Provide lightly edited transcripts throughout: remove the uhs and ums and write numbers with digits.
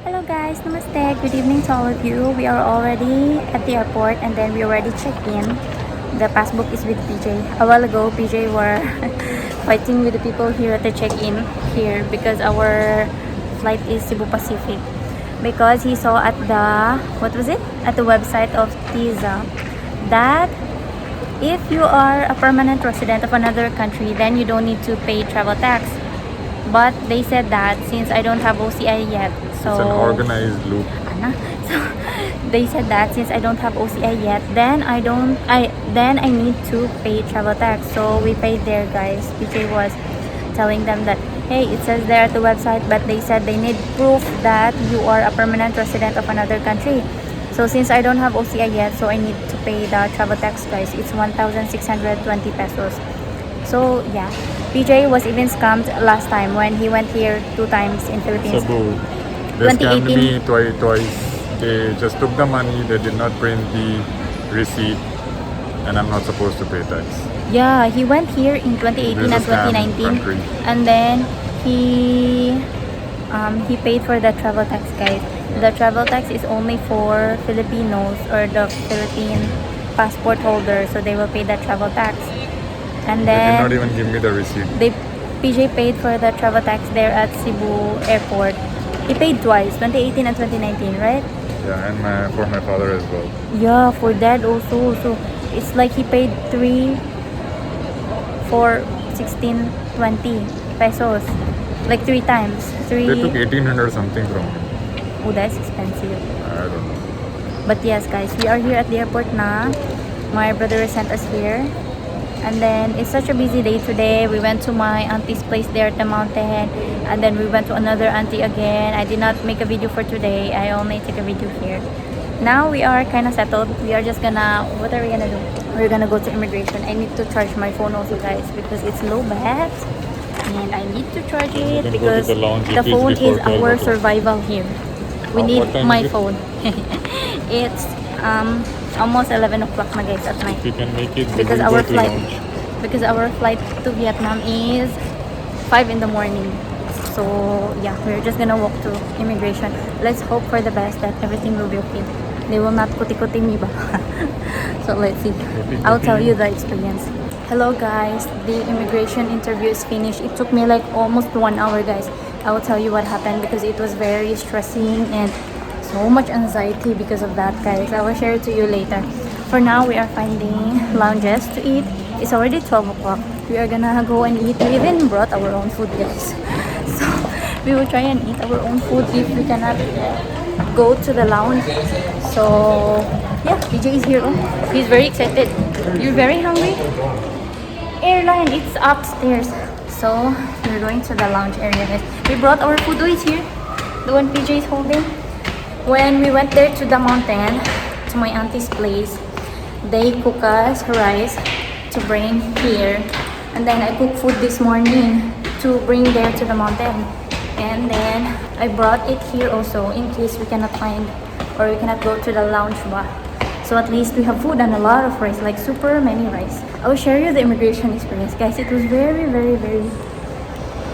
Hello guys, namaste, good evening to all of you. We are already at the airport and then we already checked in. The passbook is with PJ. A while ago, PJ were fighting with the people here at the check-in here because our flight is Cebu Pacific. Because he saw at the, what was it? At the website of TISA that if you are a permanent resident of another country, then you don't need to pay travel tax. But they said that since I don't have OCI yet, so It's an organized loop. so they said that since I don't have OCI yet, then I need to pay travel tax. So we paid there, guys. PJ was telling them that hey, it says there at the website, but they said they need proof that you are a permanent resident of another country. So since I don't have OCI yet, so I need to pay the travel tax, guys. It's 1,620 pesos. So yeah, PJ was even scammed last time when he went here 2 times in Philippines. Cebu. They scammed 2018. me twice. They just took the money. They did not print the receipt, and I'm not supposed to pay tax. Yeah, he went here in 2018 This and is a scam 2019, country. and then he paid for the travel tax, guys. The travel tax is only for Filipinos or the Philippine passport holder, so they will pay the travel tax. And They did not then even give me the receipt. PJ paid for the travel tax there at Cebu Airport. He paid twice, 2018 and 2019, right? Yeah, and for my father as well. Yeah, for dad also. So it's like he paid 3 for 1620 pesos. Like 3 times. They took 1800 something from me. Oh, that's expensive. I don't know. But yes, guys, we are here at the airport na. My brother sent us here. And then it's such a busy day today. We went to my auntie's place there at the mountain. And then we went to another auntie again. I did not make a video for today. I only took a video here. Now we are kind of settled. We are just gonna, what are we gonna do? We're gonna go to immigration. I need to charge my phone also, guys, because it's low bat. And I need to charge it can go to because the lounge the if it's phone before is 12 our o'clock. survival here. We What need time my is it? phone. It's almost 11 o'clock na, guys, at night. If you can make it, we Because will our go to flight lounge. because our flight to Vietnam is 5 in the morning. So yeah, we're just gonna walk to immigration. Let's hope for the best that everything will be okay. They will not kuti-kuti me ba? So let's see. I'll tell you the experience. Hello guys, the immigration interview is finished. It took me like almost 1 hour, guys. I will tell you what happened because it was very stressing and so much anxiety because of that, guys. I will share it to you later. For now, we are finding lounges to eat. It's already 12 o'clock. We are gonna go and eat. We even brought our own food, guys. So we will try and eat our own food if we cannot go to the lounge. So yeah, PJ is here. Oh, he's very excited. You're very hungry? Airline, it's upstairs. So we're going to the lounge area, guys. We brought our food. Oh, it's here. The one PJ is holding. When we went there to the mountain, to my auntie's place, they cook us rice to bring here. And then I cooked food this morning to bring there to the mountain. And then I brought it here also in case we cannot find or we cannot go to the lounge bar. So at least we have food and a lot of rice, like super many rice. I will share you the immigration experience, guys. It was very, very, very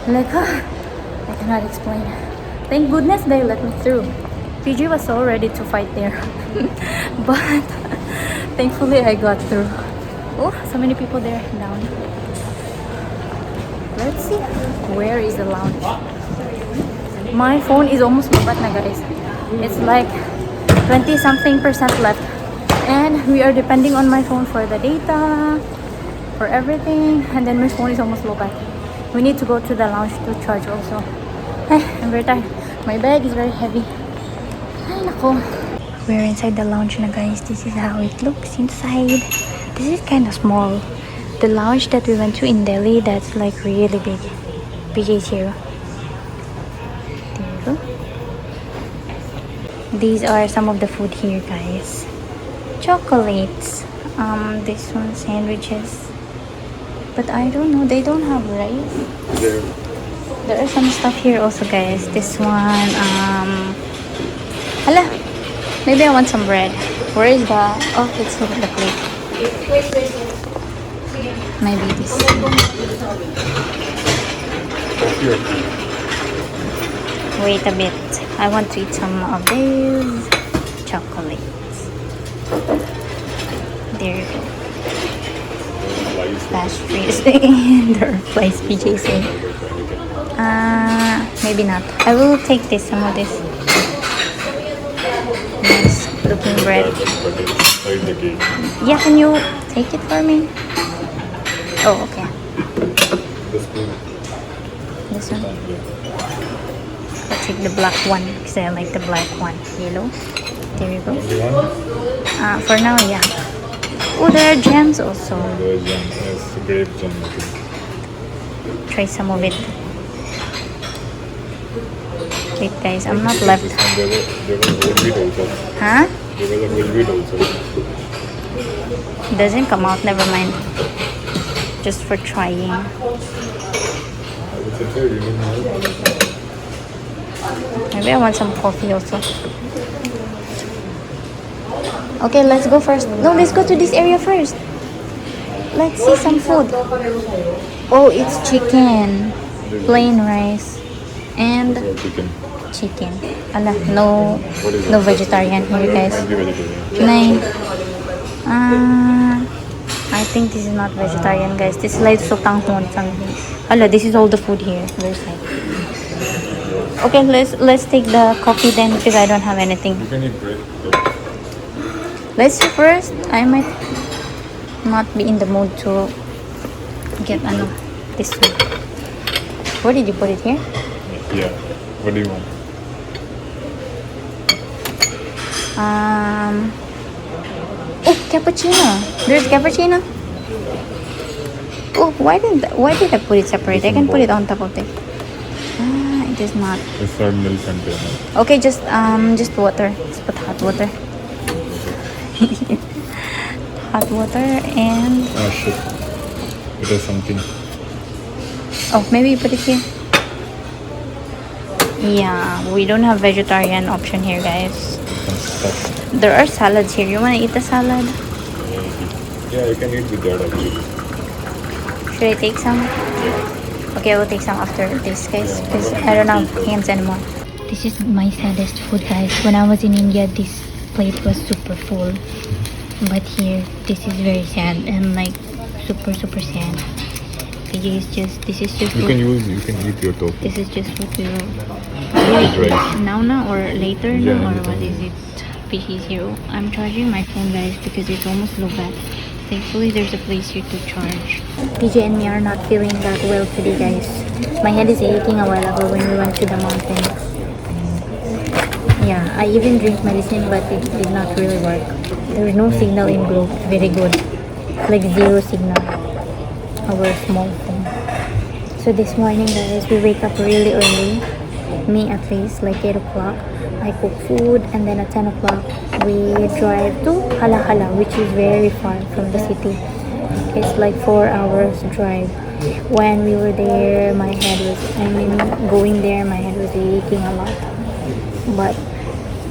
like, I cannot explain. Thank goodness they let me through. PG was so ready to fight there. But thankfully I got through. Oh, so many people there down. Let's see. Where is the lounge? My phone is almost lobat na, guys. It's like 20 something % left. And we are depending on my phone for the data, for everything. And then my phone is almost lobat. We need to go to the lounge to charge also. Ay, I'm very tired. My bag is very heavy. Ay, nako. We're inside the lounge na, guys. This is how it looks inside. This is kind of small. The lounge that we went to in Delhi, that's like really big. PJ's here. There you go. These are some of the food here, guys. Chocolates. This one, sandwiches. But I don't know, they don't have rice. There are some stuff here also, guys. This one, hala, maybe I want some bread. Where is the, oh, it's over the plate. Maybe this. Wait a bit. I want to eat some of these chocolates. There you go. Pastries. There are flies, PJ say. Maybe not. I will take this, some of this. Nice looking bread. Yeah, can you take it for me? Oh, okay. This one. I'll take the black one because I like the black one. Yellow. There you go. For now, yeah. Oh, there are jams also. There's jam. Yes, grape jam. Try some of it. Wait, guys, I'm not left. There was whole wheat also. Huh? There was a whole wheat also. Doesn't come out. Never mind. Just for trying. I would say, you don't know. Maybe I want some coffee also. Okay, let's go first. No, let's go to this area first. Let's see some food. Oh, it's chicken. Plain rice. And Chicken. chicken. Ala, no, What is no it? vegetarian here, guys. Might be vegetarian. Nine. I think this is not vegetarian, guys. This is like sotanghon something. Ala, this is all the food here. There's like. Okay, let's take the coffee then because I don't have anything. You can eat bread. Let's see first. I might not be in the mood to get this one. Where did you put it here? Yeah. What do you want? Oh, cappuccino. There's cappuccino. Oh, why did I put it separate? I can put it on top of it. It is not. It's our milk container. Okay, just water. Let's put hot water. Hot water and Ah, shit. It has something. oh, maybe you put it here. Yeah, we don't have vegetarian option here, guys. Some stuff. There are salads here. You wanna eat the salad? Yeah, you can eat with that actually. Should I take some? Okay, I will take some after this, guys, because I don't have hands anymore. This is my saddest food, guys. When I was in India, this plate was super full. But here, this is very sad and like super sad. PJ is just, this is just You food. can eat your tofu. This is just what we will Rice. now or later Yeah, or anytime. what is it? PG Zero. I'm charging my phone, guys, because it's almost low batt. Thankfully, there's a place here to charge. PJ and me are not feeling that well today, guys. My head is aching a while ago when we went to the mountain. Yeah, I even drink medicine, but it did not really work. There is no signal in Globe. Very good. Like zero signal. Our small phone. So this morning, guys, we wake up really early. Me at least, like 8 o'clock. I cook food, and then at 10 o'clock, we drive to Hala, which is very far from the city. It's like 4 hours drive. When we were there, going there, my head was aching a lot. But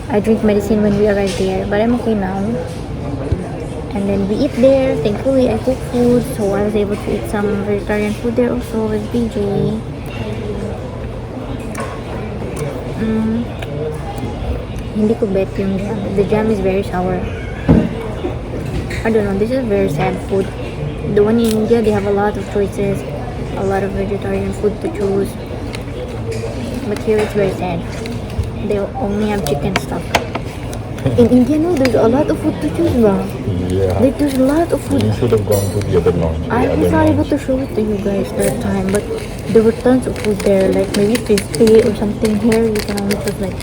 I drink medicine when we arrived there, but I'm okay now. And then we eat there. Thankfully, I cook food, so I was able to eat some vegetarian food there also with BJ. Hindi ko bet yung jam. The jam is very sour. I don't know, this is very sad food. The one in India, they have a lot of choices, a lot of vegetarian food to choose. But here it's very sad. They only have chicken stuff. In India, no, there's a lot of food to choose, bro. Yeah. Like, there's a lot of food. You should have gone to the other lounge. I was not able to show it to you guys that time, but there were tons of food there, like maybe 50 or something. Here you can only put like.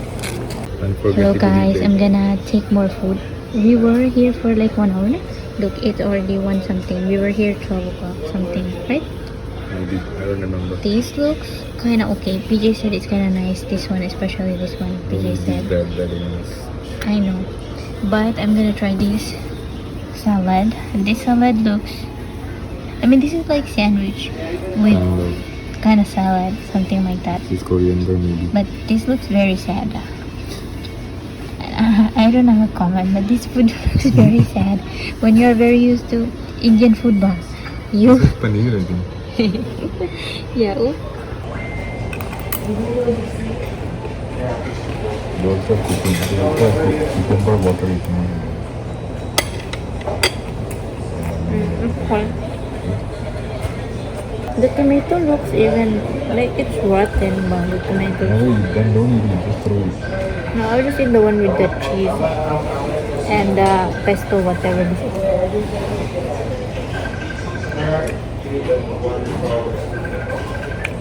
Hello guys, I'm gonna take more food. We were here for like 1 hour. Look, it's already 1 something. We were here 12 o'clock something, right? Maybe. I don't remember. This looks kinda okay. PJ said it's kinda nice. This one, especially this one. PJ said. That is. I know, but I'm gonna try this salad. This salad looks, I mean, this is like sandwich with kind of salad, something like that. This coriander maybe. But this looks very sad. I don't have a comment, but this food looks very sad. When you are very used to Indian food, ba? You. This is paneer, I think. Yeah. Oh. They also have cucumber water if you want. The tomato looks even like it's rotten, but the tomato. No, then don't eat it, just throw it. No, I'll just eat the one with the cheese and pesto, whatever this is.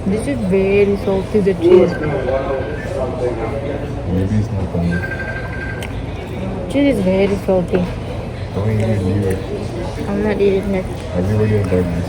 This is very salty, the cheese. Maybe it's not funny. Cheese is very salty. Don't eat it, leave it. I'm not eating it. Everybody has done this.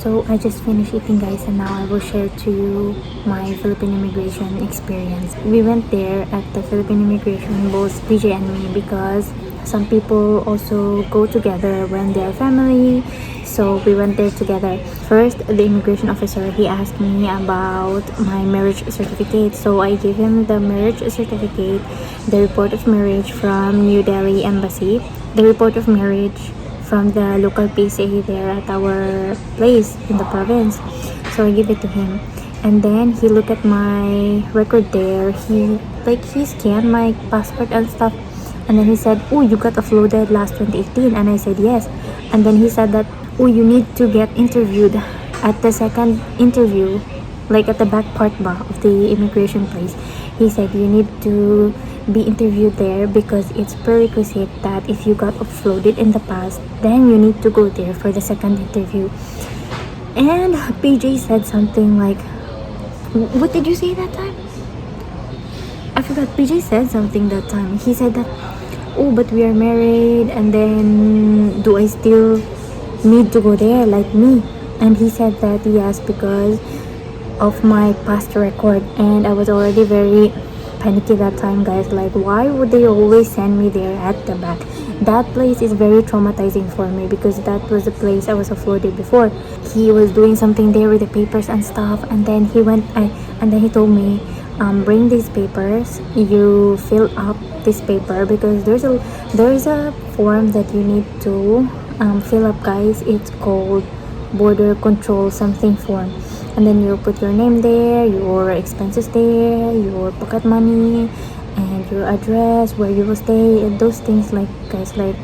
So I just finished eating, guys, and now I will share to you my Philippine immigration experience. We went there at the Philippine immigration, both PJ and me, because some people also go together when they are family. So we went there together. First, the immigration officer, he asked me about my marriage certificate. So I gave him the marriage certificate, the report of marriage from New Delhi Embassy, the report of marriage from the local PCA there at our place in the province. So I give it to him, and then he looked at my record there. He scanned my passport and stuff, and then he said, "Oh, you got offloaded last 2018," and I said yes. And then he said that, "Oh, you need to get interviewed at the second interview, like at the back part of the immigration place." He said you need to be interviewed there because it's prerequisite that if you got offloaded in the past, then you need to go there for the second interview. And PJ said something like, what did you say that time? I forgot. PJ said something that time. He said that, "Oh, but we are married, and then do I still need to go there like me?" And he said that yes, because of my past record. And I was already very panicky that time, guys. Like, why would they always send me there at the back? That place is very traumatizing for me because that was the place I was offloaded before. He was doing something there with the papers and stuff, and then he told me, bring these papers, you fill up this paper, because there's a form that you need to fill up, guys. It's called border control something form, and then you put your name there, your expenses there, your pocket money, and your address, where you will stay, and those things, like, guys, like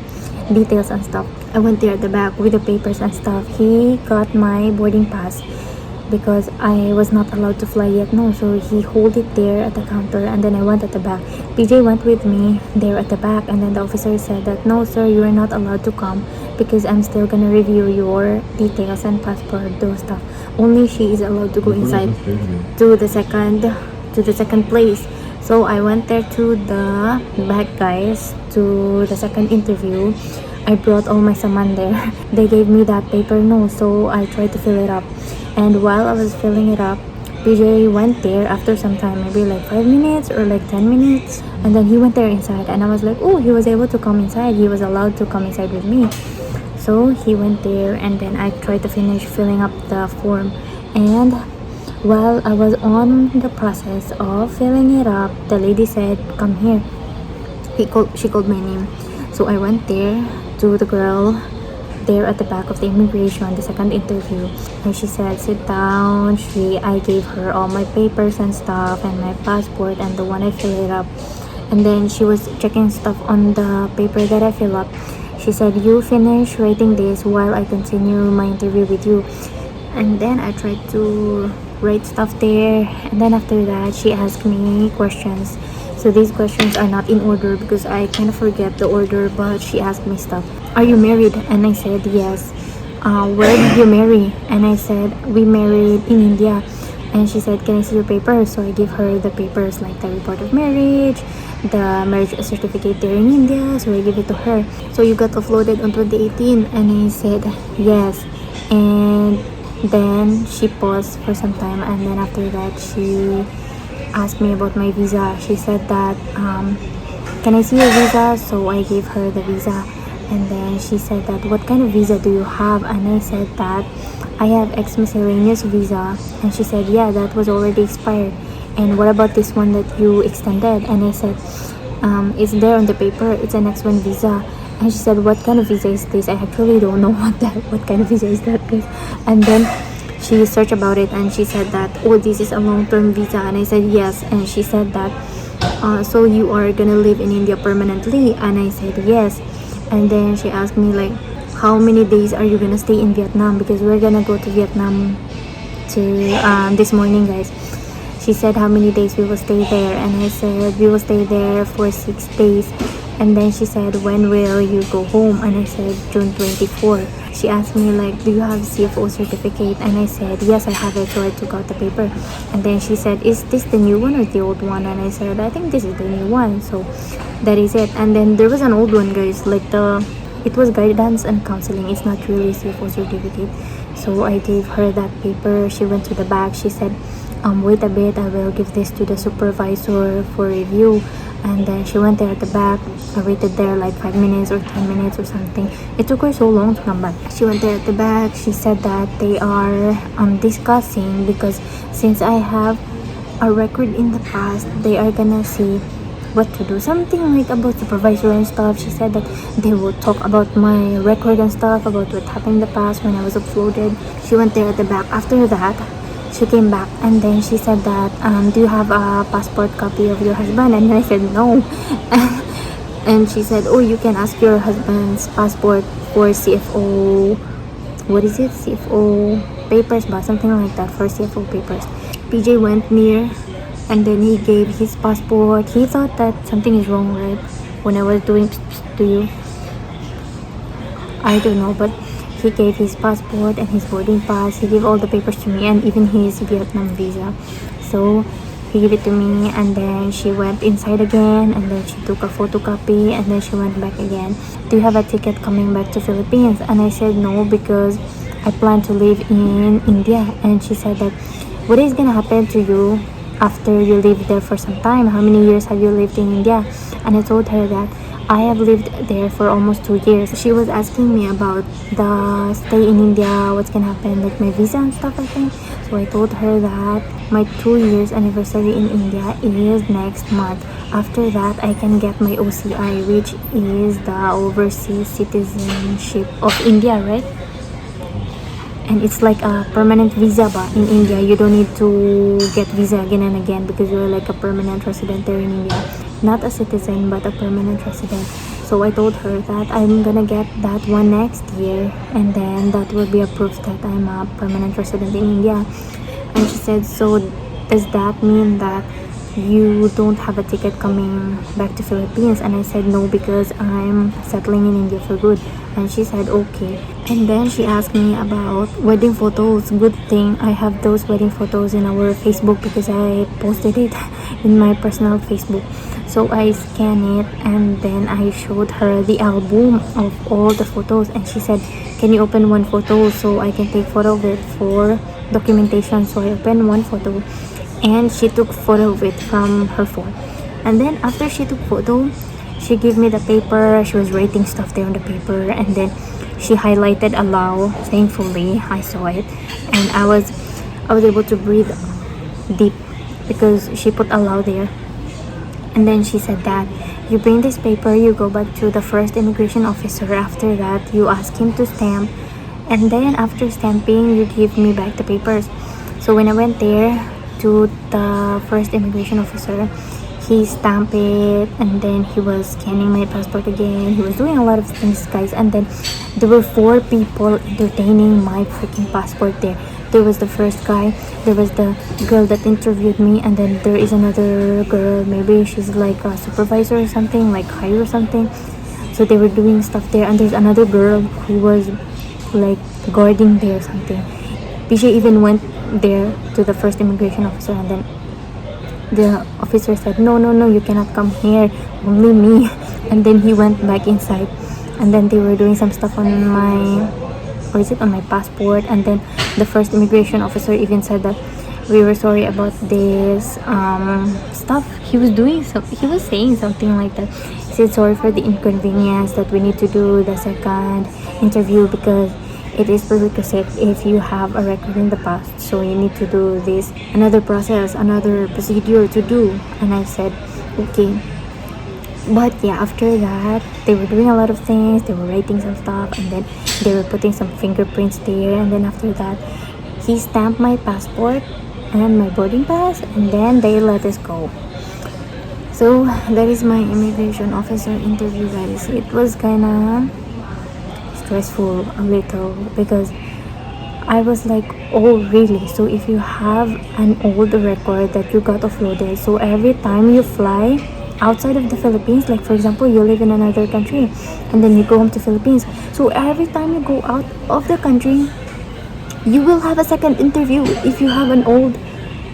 details and stuff. I went there at the back with the papers and stuff. He got my boarding pass because I was not allowed to fly yet, no, so he hold it there at the counter, and then I went at the back. PJ went with me there at the back, and then the officer said that, "No, sir, you are not allowed to come because I'm still gonna review your details and passport, those stuff. Only she is allowed to go inside to the second place." So I went there to the back, guys, to the second interview. I brought all my saman there. They gave me that paper, no, so I tried to fill it up. And while I was filling it up, PJ went there after some time, maybe like 5 minutes or like 10 minutes. And then he went there inside, and I was like, oh, he was able to come inside. He was allowed to come inside with me. So he went there, and then I tried to finish filling up the form. And while I was on the process of filling it up, the lady said, "Come here." She called my name. So I went there to the girl there at the back of the immigration, the second interview, and she said, "Sit down." I gave her all my papers and stuff, and my passport, and the one I filled it up. And then she was checking stuff on the paper that I fill up. She said, "You finish writing this while I continue my interview with you." And then I tried to write stuff there, and then after that she asked me questions. So these questions are not in order because I kind of forget the order, but she asked me stuff. "Are you married?" And I said yes. "Where did you marry?" And I said, "We married in India." And she said, "Can I see your papers?" So I give her the papers, like the report of marriage, the marriage certificate there in India. So I give it to her. "So you got offloaded on 2018? And I said yes. And then she paused for some time, and then after that she asked me about my visa. She said that, "Can I see your visa?" So I gave her the visa, and then she said that, "What kind of visa do you have?" And I said that I have ex-miscellaneous visa. And she said, "Yeah, that was already expired. And what about this one that you extended?" And I said, "It's there on the paper. It's an X1 visa." And she said, "What kind of visa is this?" I actually don't know what kind of visa is that, guys. And then she searched about it, and she said that, "Oh, this is a long-term visa." And I said yes. And she said that so you are gonna live in India permanently? And I said yes. And then she asked me like, how many days are you gonna stay in Vietnam, because we're gonna go to Vietnam to this morning, guys. She said how many days we will stay there, and I said we will stay there for 6 days. And then she said, when will you go home? And I said June 24. She asked me like, do you have CFO certificate? And I said yes, I have it. So I took out the paper. And then she said, is this the new one or the old one? And I said, I think this is the new one. So that is it. And then there was an old one, guys, like it was guidance and counseling. It's not really CFO certificate. So I gave her that paper. She went to the back. She said, wait a bit, I will give this to the supervisor for review. And then she went there at the back. I waited there like 5 minutes or 10 minutes or something. It took her so long to come back. She went there at the back. She said that they are discussing, because since I have a record in the past, they are gonna see what to do, something like about supervisor and stuff. She said that they will talk about my record and stuff, about what happened in the past when I was uploaded. She went there at the back. After that, she came back, and then she said that do you have a passport copy of your husband? And I said no. And she said, oh, you can ask your husband's passport for CFO, what is it, CFO papers, but something like that, for CFO papers. PJ went near, and then he gave his passport. He thought that something is wrong, right, when I was doing to you. I don't know, but he gave his passport and his boarding pass. He gave all the papers to me, and even his Vietnam visa. So he gave it to me, and then she went inside again, and then she took a photocopy, and then she went back again. Do you have a ticket coming back to Philippines? And I said no, because I plan to live in India. And she said that, what is gonna happen to you after you live there for some time? How many years have you lived in India? And I told her that I have lived there for almost 2 years. She was asking me about the stay in India, what's gonna happen, like my visa and stuff, I think. So I told her that my 2 years anniversary in India is next month. After that, I can get my OCI, which is the Overseas Citizenship of India, right? And it's like a permanent visa, but in India you don't need to get visa again and again, because you're like a permanent resident there in India, not a citizen but a permanent resident. So I told her that I'm gonna get that one next year, and then that will be a proof that I'm a permanent resident in India. And she said, so does that mean that you don't have a ticket coming back to Philippines? And I said no, because I'm settling in India for good. And she said okay. And then she asked me about wedding photos. Good thing I have those wedding photos in our Facebook, because I posted it in my personal Facebook. So I scanned it, and then I showed her the album of all the photos, and she said, can you open one photo so I can take photo of it for documentation? So I opened one photo, and she took photo of it from her phone. And then after she took photo, she gave me the paper. She was writing stuff there on the paper, and then she highlighted allow. Thankfully I saw it, and I was able to breathe deep, because she put allow there. And then she said that you bring this paper, you go back to the first immigration officer. After that, you ask him to stamp, and then after stamping, you give me back the papers. So when I went there to the first immigration officer, he stamped it, and then he was scanning my passport again. He was doing a lot of things, guys. And then there were 4 people entertaining my freaking passport there. There was the first guy, there was the girl that interviewed me, and then there is another girl, maybe she's like a supervisor or something, like hire or something. So they were doing stuff there, and there's another girl who was like guarding there or something. PJ even went there to the first immigration officer, and then the officer said, no, you cannot come here, only me. And then he went back inside, and then they were doing some stuff on my, or is it on my passport? And then the first immigration officer even said that we were sorry about this stuff. He was saying something like that. He said sorry for the inconvenience that we need to do the second interview, because it is prerequisite if you have a record in the past. So you need to do this, another process, another procedure to do. And I said okay. But yeah, after that, they were doing a lot of things. They were writing some stuff, and then they were putting some fingerprints there. And then after that, he stamped my passport and my boarding pass, and then they let us go. So that is my immigration officer interview, guys. It was kinda stressful a little because I was like, oh really? So if you have an old record that you got offloaded, so every time you fly outside of the Philippines, like for example, you live in another country and then you go home to Philippines. So every time you go out of the country, you will have a second interview if you have an old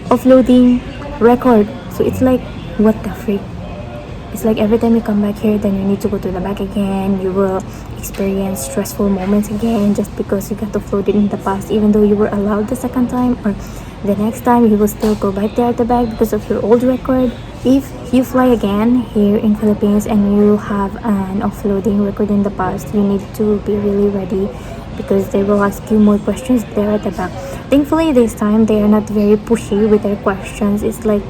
offloading record. So it's like, what the freak? It's like every time you come back here, then you need to go to the back again. You will experience stressful moments again just because you got offloaded in the past, even though you were allowed the second time, or the next time you will still go back there at the back because of your old record. If you fly again here in Philippines and you have an offloading record in the past, you need to be really ready because they will ask you more questions there at the back. Thankfully this time they are not very pushy with their questions. It's like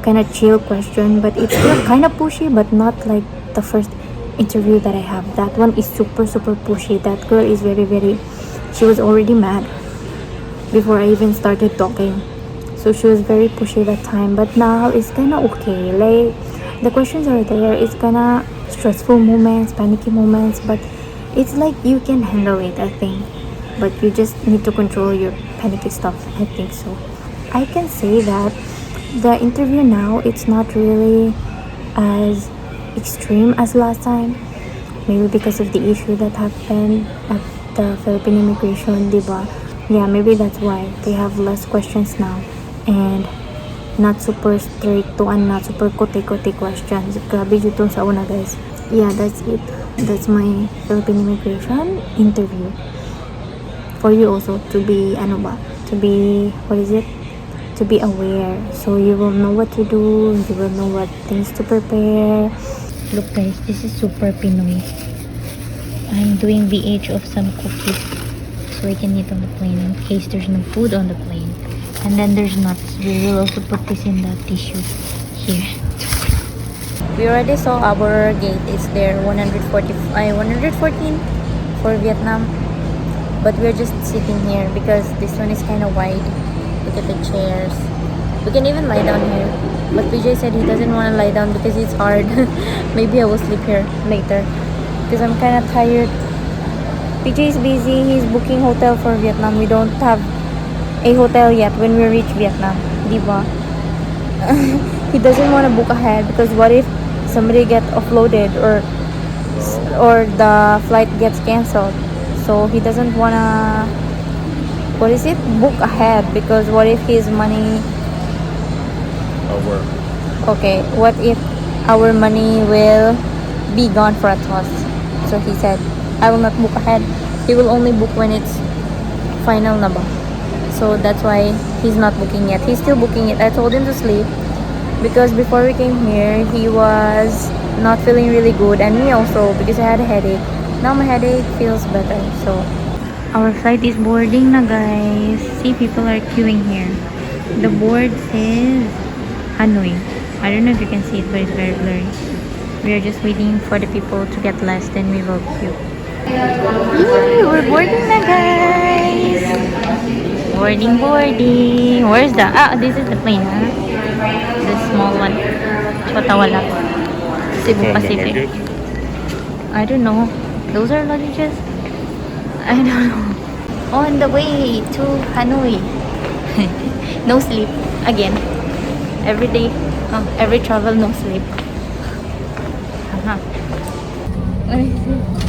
kind of chill question, but it's still kind of pushy, but not like the first interview that I have. That one is super pushy. That girl is very, she was already mad before I even started talking, so she was very pushy that time. But now it's kind of okay, like the questions are there. It's kind of stressful moments, panicky moments, but it's like you can handle it, I think. But you just need to control your panicky stuff, I think. So I can say that the interview now, it's not really as extreme as last time, maybe because of the issue that happened at the Philippine immigration, diba? Yeah, maybe that's why they have less questions now and not super straight to and not super kote-kote questions. Grabe dito sa una, guys. Yeah, that's it. That's my Philippine immigration interview. For you also to be, to be, what is it? To be aware, so you will know what to do, you will know what things to prepare. Look guys, this is super Pinoy. I'm doing VH of some cookies so I can eat on the plane in case there's no food on the plane. And then there's nuts. We will also put this in the tissue here. We already saw our gate. It's there, 114 for Vietnam. But we're just sitting here because this one is kind of wide. Look at the chairs. We can even lie down here. But PJ said he doesn't want to lie down because it's hard. Maybe I will sleep here later because I'm kind of tired. PJ is busy. He's booking hotel for Vietnam. We don't have a hotel yet when we reach Vietnam. Diba? He doesn't want to book ahead because what if somebody get offloaded or the flight gets cancelled. So he doesn't want to book ahead because what if his money okay, what if our money will be gone for a toss? So he said I will not book ahead. He will only book when it's final na ba. So that's why he's not booking yet. He's still booking it. I told him to sleep because before we came here he was not feeling really good, and me also because I had a headache. Now my headache feels better. So our flight is boarding na, guys. See, people are queuing here. The board says Hanoi. I don't know if you can see it, but it's very blurry. We are just waiting for the people to get less, then we will queue. Yay, we're boarding na, guys. Boarding. Where's the... this is the plane, huh? The small one. Chotawala. Cebu Pacific. I don't know. Those are luggages? I don't know. On the way to Hanoi. No sleep again. Every day, every travel, no sleep. What is it?